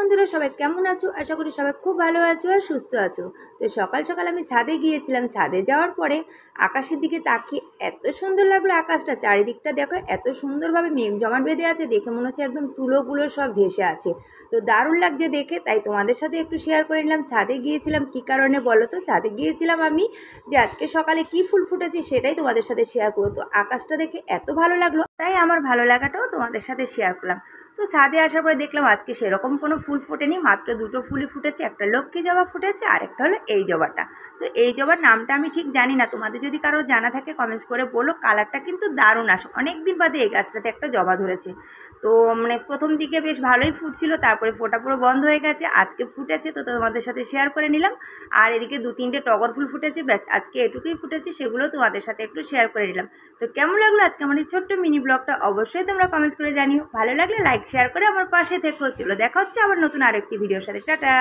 বন্ধুরা, সবাই কেমন আছো? আশা করি সবাই খুব ভালো আছো আর সুস্থ আছো। তো সকাল সকাল আমি ছাদে গিয়েছিলাম। ছাদে যাওয়ার পরে আকাশের দিকে তাকিয়ে এত সুন্দর লাগলো আকাশটা। চারিদিকটা দেখো, এত সুন্দরভাবে মেঘ জমাট বেঁধে আছে, দেখে মনে হচ্ছে একদম তুলোগুলো সব ভেসে আছে। তো দারুণ লাগছে দেখে, তাই তোমাদের সাথে একটু শেয়ার করে নিলাম। ছাদে গিয়েছিলাম কী কারণে বলো তো? ছাদে গিয়েছিলাম আমি যে আজকে সকালে কি ফুল ফুটেছে সেটাই তোমাদের সাথে শেয়ার করবো। তো আকাশটা দেখে এত ভালো লাগলো, তাই আমার ভালো লাগাটাও তোমাদের সাথে শেয়ার করলাম। তো ছাদে আসার পরে দেখলাম আজকে সেরকম কোনো ফুল ফোটেনি, মাত্র দুটো ফুলই ফুটেছে। একটা লক্ষ্মী জবা ফুটেছে আর একটা হলো এই জবাটা। তো এই জবার নামটা আমি ঠিক জানি না, তোমাদের যদি কারো জানা থাকে কমেন্টস করে বলো। কালারটা কিন্তু দারুণ আসে, অনেক দিন বাদে এই গাছটাতে একটা জবা ধরেছে। তো প্রথম দিকে বেশ ভালোই ফুটছিল, তারপরে ফোটা পুরো বন্ধ হয়ে গেছে। আজকে ফুটেছে, তো তোমাদের সাথে শেয়ার করে নিলাম। আর এদিকে দু তিনটে টগর ফুল ফুটেছে, ব্যাস আজকে এটুকুই ফুটেছে, সেগুলো তোমাদের সাথে একটু শেয়ার করে নিলাম। তো কেমন লাগলো আজকে আমার এই ছোট্ট মিনি ব্লগটা? অবশ্যই তোমরা কমেন্টস করে জানিও। ভালো লাগলে লাইক শেয়ার করে আমার পাশে থেকো। চলো দেখা হচ্ছে আবার নতুন আরেকটি ভিডিওর সাথে। টাটা।